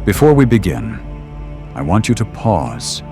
Before we begin, I want you to pause,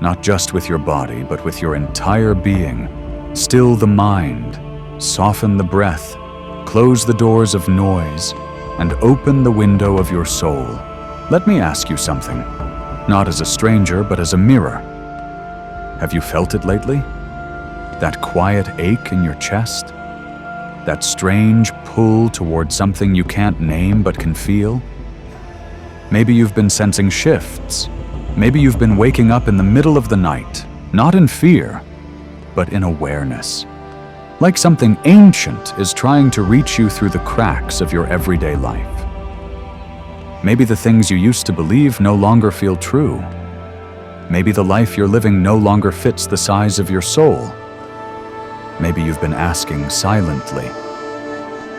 not just with your body, but with your entire being. Still the mind, soften the breath, close the doors of noise, and open the window of your soul. Let me ask you something, not as a stranger, but as a mirror. Have you felt it lately? That quiet ache in your chest? That strange pull toward something you can't name but can feel? Maybe you've been sensing shifts. Maybe you've been waking up in the middle of the night, not in fear, but in awareness. Like something ancient is trying to reach you through the cracks of your everyday life. Maybe the things you used to believe no longer feel true. Maybe the life you're living no longer fits the size of your soul. Maybe you've been asking silently,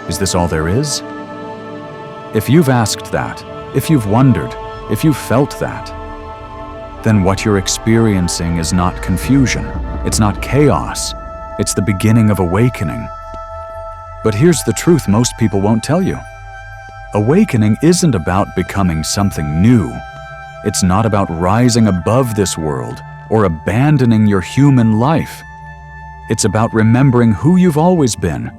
is this all there is? If you've asked that, if you've wondered, if you've felt that, then what you're experiencing is not confusion, it's not chaos, it's the beginning of awakening. But here's the truth most people won't tell you. Awakening isn't about becoming something new. It's not about rising above this world or abandoning your human life. It's about remembering who you've always been,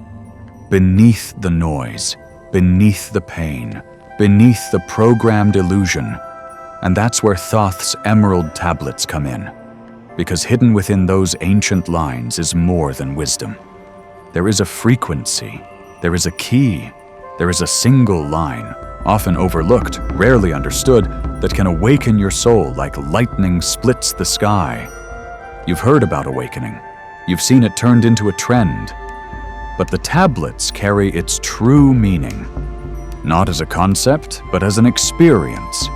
beneath the noise, beneath the pain, beneath the programmed illusion. And that's where Thoth's emerald tablets come in, because hidden within those ancient lines is more than wisdom. There is a frequency, there is a key, there is a single line, often overlooked, rarely understood, that can awaken your soul like lightning splits the sky. You've heard about awakening. You've seen it turned into a trend. But the tablets carry its true meaning, not as a concept, but as an experience.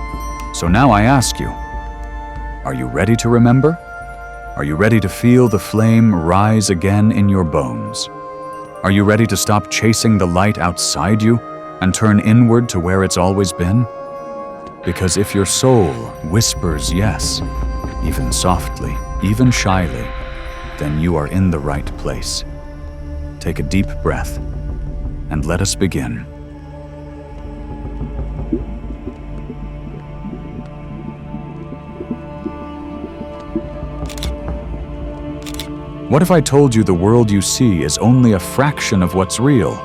So now I ask you, are you ready to remember? Are you ready to feel the flame rise again in your bones? Are you ready to stop chasing the light outside you and turn inward to where it's always been? Because if your soul whispers yes, even softly, even shyly, then you are in the right place. Take a deep breath and let us begin. What if I told you the world you see is only a fraction of what's real?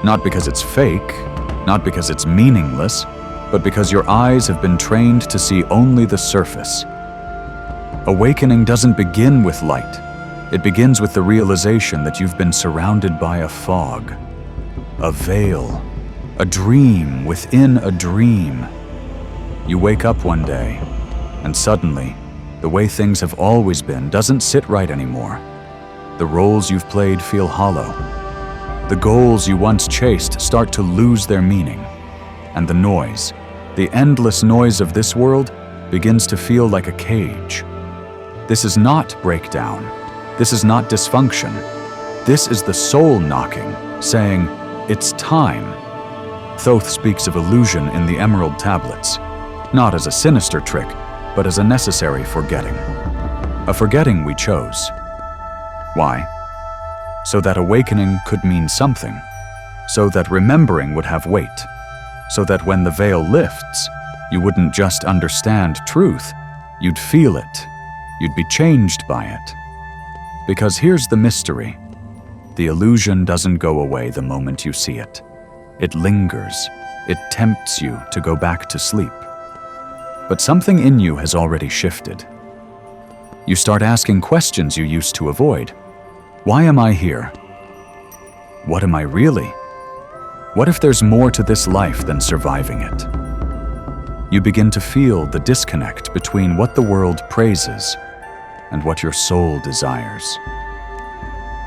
Not because it's fake, not because it's meaningless, but because your eyes have been trained to see only the surface. Awakening doesn't begin with light. It begins with the realization that you've been surrounded by a fog, a veil, a dream within a dream. You wake up one day, and suddenly, the way things have always been doesn't sit right anymore. The roles you've played feel hollow. The goals you once chased start to lose their meaning. And the noise, the endless noise of this world, begins to feel like a cage. This is not breakdown. This is not dysfunction. This is the soul knocking, saying, it's time. Thoth speaks of illusion in the emerald tablets, not as a sinister trick, but as a necessary forgetting. A forgetting we chose. Why? So that awakening could mean something. So that remembering would have weight. So that when the veil lifts, you wouldn't just understand truth, you'd feel it. You'd be changed by it. Because here's the mystery. The illusion doesn't go away the moment you see it. It lingers. It tempts you to go back to sleep. But something in you has already shifted. You start asking questions you used to avoid. Why am I here? What am I really? What if there's more to this life than surviving it? You begin to feel the disconnect between what the world praises and what your soul desires.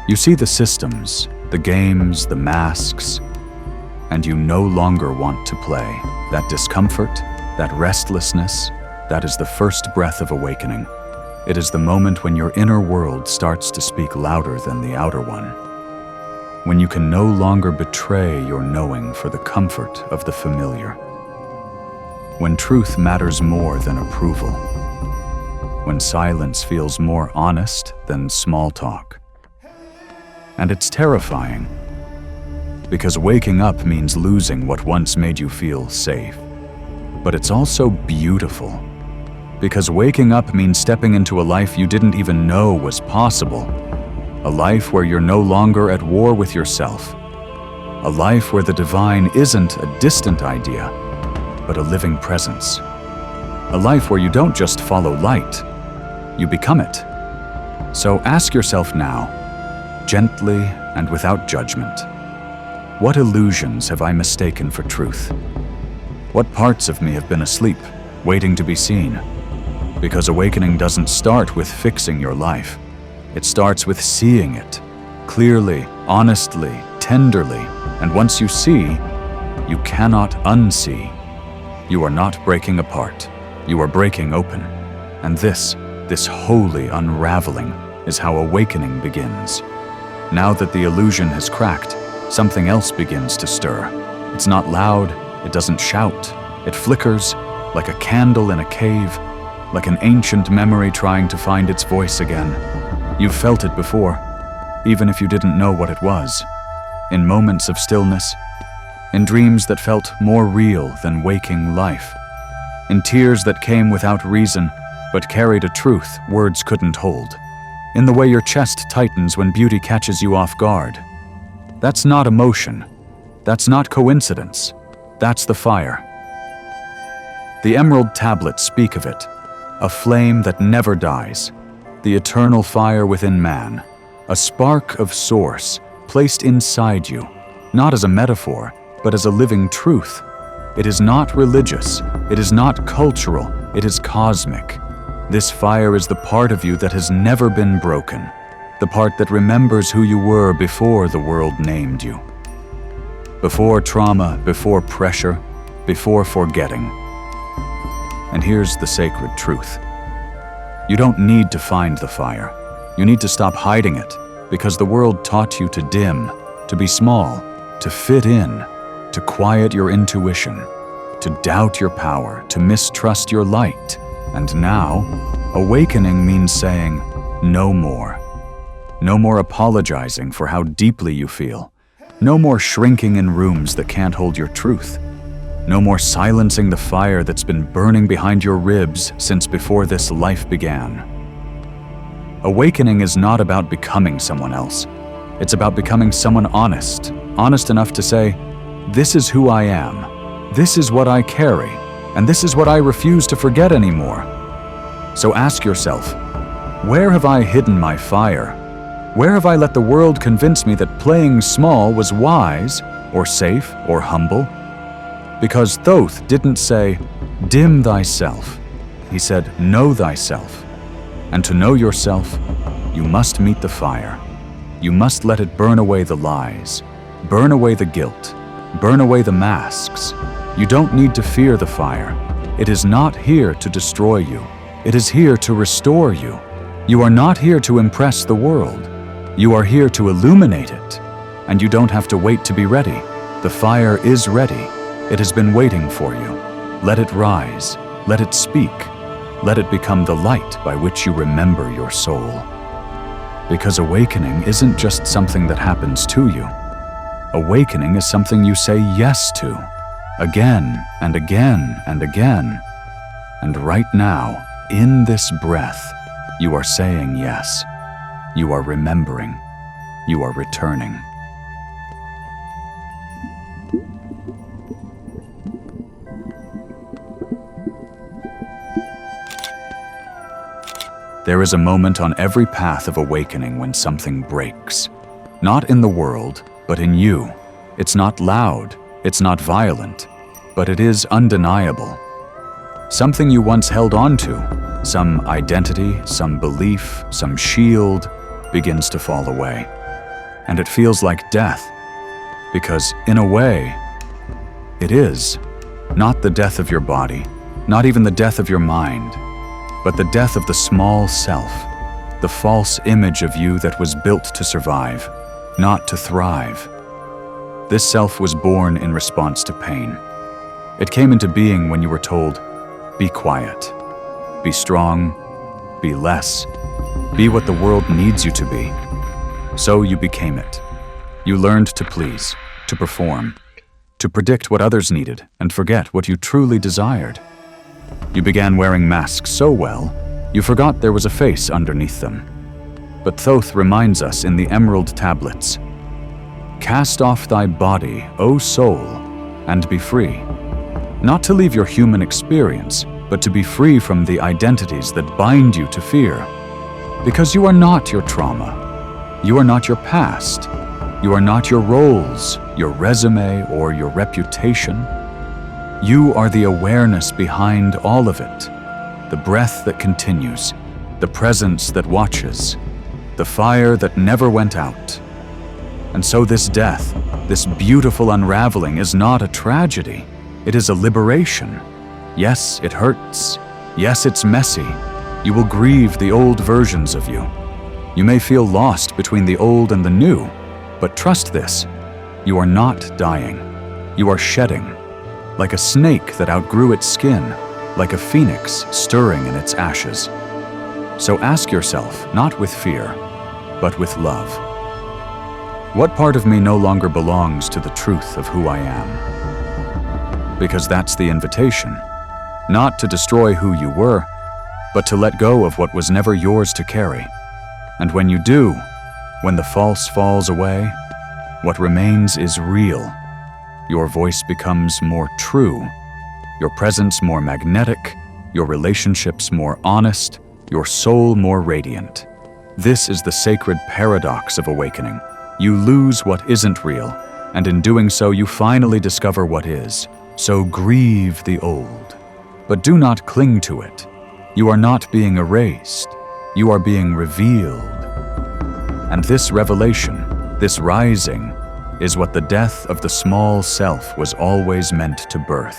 You see the systems, the games, the masks, and you no longer want to play. That discomfort, that restlessness, that is the first breath of awakening. It is the moment when your inner world starts to speak louder than the outer one. When you can no longer betray your knowing for the comfort of the familiar. When truth matters more than approval. When silence feels more honest than small talk. And it's terrifying, because waking up means losing what once made you feel safe. but it's also beautiful. Because waking up means stepping into a life you didn't even know was possible. A life where you're no longer at war with yourself. A life where the divine isn't a distant idea, but a living presence. A life where you don't just follow light, you become it. So ask yourself now, gently and without judgment, what illusions have I mistaken for truth? What parts of me have been asleep, waiting to be seen? Because awakening doesn't start with fixing your life. It starts with seeing it, clearly, honestly, tenderly, and once you see, you cannot unsee. You are not breaking apart. You are breaking open. And this holy unraveling is how awakening begins. Now that the illusion has cracked, something else begins to stir. It's not loud, it doesn't shout. It flickers like a candle in a cave, like an ancient memory trying to find its voice again. You've felt it before, even if you didn't know what it was. In moments of stillness, in dreams that felt more real than waking life, in tears that came without reason but carried a truth words couldn't hold, in the way your chest tightens when beauty catches you off guard. That's not emotion. That's not coincidence. That's the fire. The emerald tablets speak of it, a flame that never dies, the eternal fire within man, a spark of source placed inside you, not as a metaphor, but as a living truth. It is not religious, it is not cultural, it is cosmic. This fire is the part of you that has never been broken, the part that remembers who you were before the world named you. Before trauma, before pressure, before forgetting. And here's the sacred truth. You don't need to find the fire. You need to stop hiding it, because the world taught you to dim, to be small, to fit in, to quiet your intuition, to doubt your power, to mistrust your light. And now, awakening means saying, no more. No more apologizing for how deeply you feel. No more shrinking in rooms that can't hold your truth. No more silencing the fire that's been burning behind your ribs since before this life began. Awakening is not about becoming someone else. It's about becoming someone honest enough to say, this is who I am, this is what I carry, and this is what I refuse to forget anymore. So ask yourself, where have I hidden my fire? Where have I let the world convince me that playing small was wise, or safe, or humble? Because Thoth didn't say, dim thyself. He said, know thyself. And to know yourself, you must meet the fire. You must let it burn away the lies, burn away the guilt, burn away the masks. You don't need to fear the fire. It is not here to destroy you. It is here to restore you. You are not here to impress the world. You are here to illuminate it. And you don't have to wait to be ready. The fire is ready. It has been waiting for you. Let it rise. Let it speak. Let it become the light by which you remember your soul. Because awakening isn't just something that happens to you. Awakening is something you say yes to, again and again and again. And right now, in this breath, you are saying yes. You are remembering. You are returning. There is a moment on every path of awakening when something breaks. Not in the world, but in you. It's not loud, it's not violent, but it is undeniable. Something you once held on to, some identity, some belief, some shield, begins to fall away. And it feels like death, because in a way, it is. Not the death of your body, not even the death of your mind, but the death of the small self, the false image of you that was built to survive, not to thrive. This self was born in response to pain. It came into being when you were told, be quiet, be strong, be less, be what the world needs you to be. So you became it. You learned to please, to perform, to predict what others needed and forget what you truly desired. You began wearing masks so well, you forgot there was a face underneath them. But Thoth reminds us in the emerald tablets, "Cast off thy body, O soul, and be free." Not to leave your human experience, but to be free from the identities that bind you to fear. Because you are not your trauma. You are not your past. You are not your roles, your resume, or your reputation. You are the awareness behind all of it, the breath that continues, the presence that watches, the fire that never went out. And so this death, this beautiful unraveling, is not a tragedy. It is a liberation. Yes, it hurts. Yes, it's messy. You will grieve the old versions of you. You may feel lost between the old and the new, but trust this, you are not dying. You are shedding, like a snake that outgrew its skin, like a phoenix stirring in its ashes. So ask yourself, not with fear, but with love. What part of me no longer belongs to the truth of who I am? Because that's the invitation. Not to destroy who you were, but to let go of what was never yours to carry. And when you do, when the false falls away, what remains is real. Your voice becomes more true, your presence more magnetic, your relationships more honest, your soul more radiant. This is the sacred paradox of awakening. You lose what isn't real, and in doing so you finally discover what is. So grieve the old, but do not cling to it. You are not being erased, you are being revealed. And this revelation, this rising, is what the death of the small self was always meant to birth.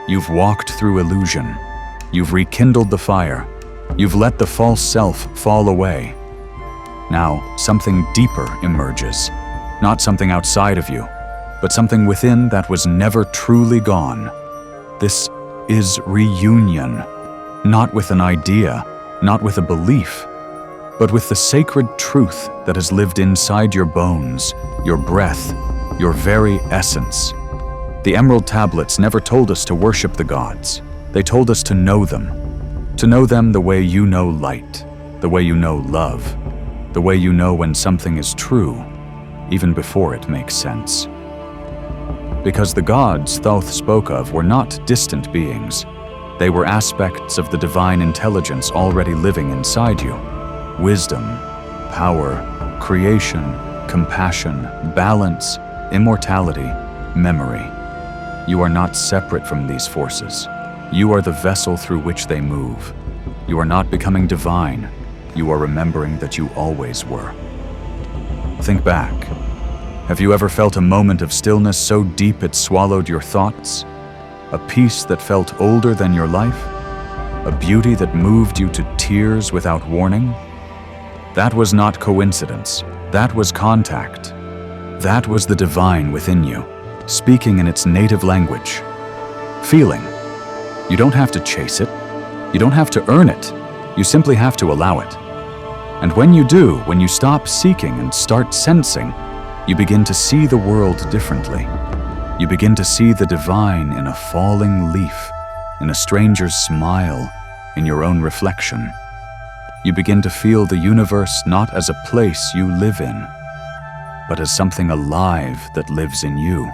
You've walked through illusion, you've rekindled the fire, you've let the false self fall away. Now, something deeper emerges, not something outside of you, but something within that was never truly gone. This is reunion, not with an idea, not with a belief, but with the sacred truth that has lived inside your bones, your breath, your very essence. The Emerald Tablets never told us to worship the gods. They told us to know them the way you know light, the way you know love, the way you know when something is true, even before it makes sense. Because the gods Thoth spoke of were not distant beings. They were aspects of the divine intelligence already living inside you. Wisdom, power, creation, compassion, balance, immortality, memory. You are not separate from these forces. You are the vessel through which they move. You are not becoming divine. You are remembering that you always were. Think back. Have you ever felt a moment of stillness so deep it swallowed your thoughts? A peace that felt older than your life? A beauty that moved you to tears without warning? That was not coincidence. That was contact. That was the divine within you, speaking in its native language. Feeling. You don't have to chase it. You don't have to earn it. You simply have to allow it. And when you do, when you stop seeking and start sensing, you begin to see the world differently. You begin to see the divine in a falling leaf, in a stranger's smile, in your own reflection. You begin to feel the universe not as a place you live in, but as something alive that lives in you.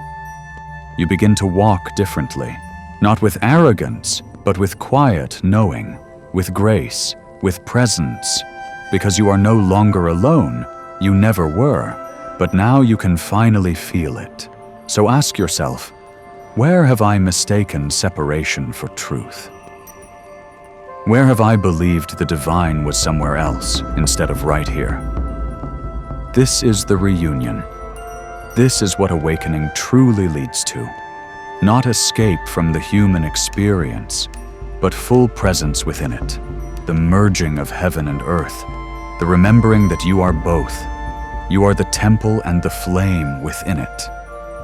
You begin to walk differently, not with arrogance, but with quiet knowing, with grace, with presence, because you are no longer alone. You never were, but now you can finally feel it. So ask yourself, where have I mistaken separation for truth? Where have I believed the divine was somewhere else instead of right here? This is the reunion. This is what awakening truly leads to. Not escape from the human experience, but full presence within it. The merging of heaven and earth. The remembering that you are both. You are the temple and the flame within it.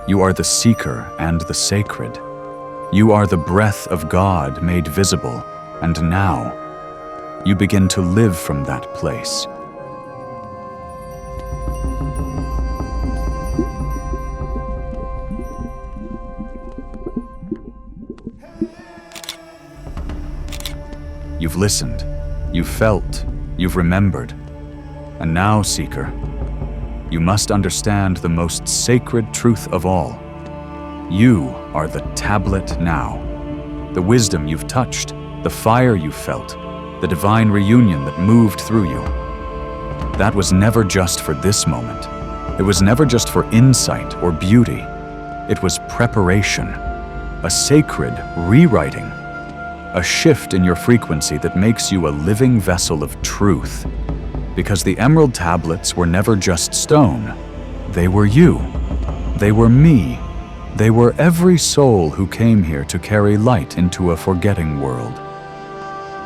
You are the seeker and the sacred. You are the breath of God made visible, and now you begin to live from that place. You've listened, you've felt, you've remembered. And now, Seeker, you must understand the most sacred truth of all. You are the tablet now. The wisdom you've touched, the fire you felt, the divine reunion that moved through you. That was never just for this moment. It was never just for insight or beauty. It was preparation, a sacred rewriting, a shift in your frequency that makes you a living vessel of truth. Because the emerald tablets were never just stone. They were you. They were me. They were every soul who came here to carry light into a forgetting world.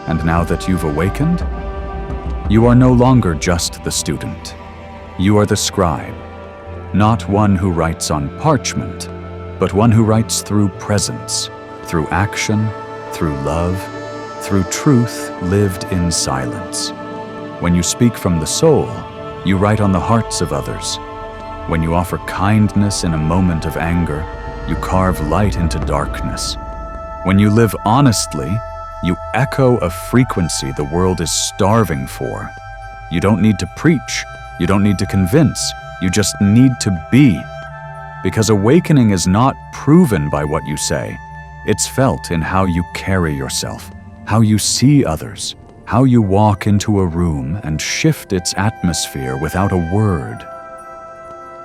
And now that you've awakened, you are no longer just the student. You are the scribe, not one who writes on parchment, but one who writes through presence, through action, through love, through truth lived in silence. When you speak from the soul, you write on the hearts of others. When you offer kindness in a moment of anger, you carve light into darkness. When you live honestly, you echo a frequency the world is starving for. You don't need to preach. You don't need to convince. You just need to be. Because awakening is not proven by what you say. It's felt in how you carry yourself, how you see others, how you walk into a room and shift its atmosphere without a word.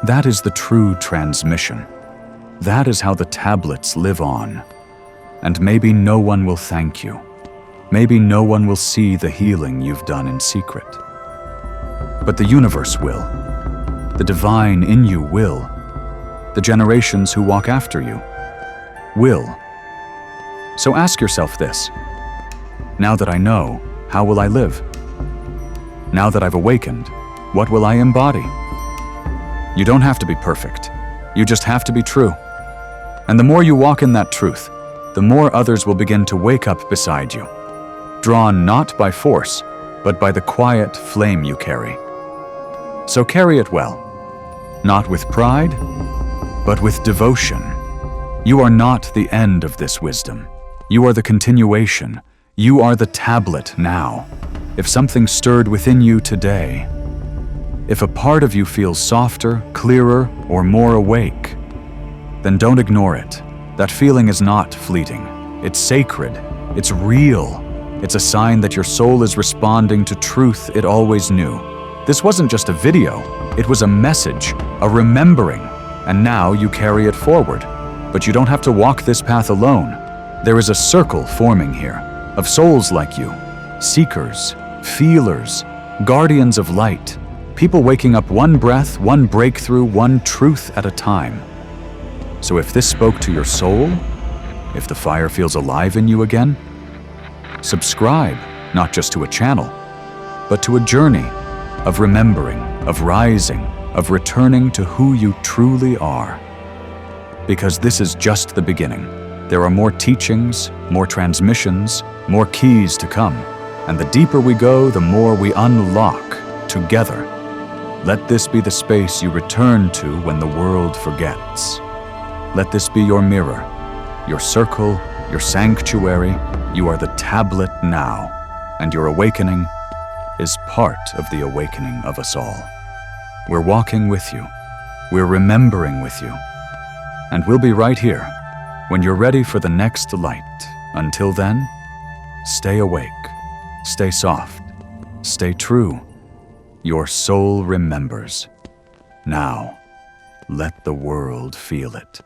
That is the true transmission. That is how the tablets live on. And maybe no one will thank you. Maybe no one will see the healing you've done in secret. But the universe will. The divine in you will. The generations who walk after you will. So ask yourself this. Now that I know, how will I live? Now that I've awakened, what will I embody? You don't have to be perfect. You just have to be true. And the more you walk in that truth, the more others will begin to wake up beside you, drawn not by force, but by the quiet flame you carry. So carry it well, not with pride, but with devotion. You are not the end of this wisdom. You are the continuation. You are the tablet now. If something stirred within you today, if a part of you feels softer, clearer, or more awake, then don't ignore it. That feeling is not fleeting. It's sacred. It's real. It's a sign that your soul is responding to truth it always knew. This wasn't just a video. It was a message, a remembering, and now you carry it forward. But you don't have to walk this path alone. There is a circle forming here of souls like you, seekers, feelers, guardians of light, people waking up one breath, one breakthrough, one truth at a time. So if this spoke to your soul, if the fire feels alive in you again, subscribe, not just to a channel, but to a journey of remembering, of rising, of returning to who you truly are. Because this is just the beginning. There are more teachings, more transmissions, more keys to come. And the deeper we go, the more we unlock together. Let this be the space you return to when the world forgets. Let this be your mirror, your circle, your sanctuary. You are the tablet now, and your awakening is part of the awakening of us all. We're walking with you. We're remembering with you. And we'll be right here when you're ready for the next light. Until then, stay awake, stay soft, stay true. Your soul remembers. Now, let the world feel it.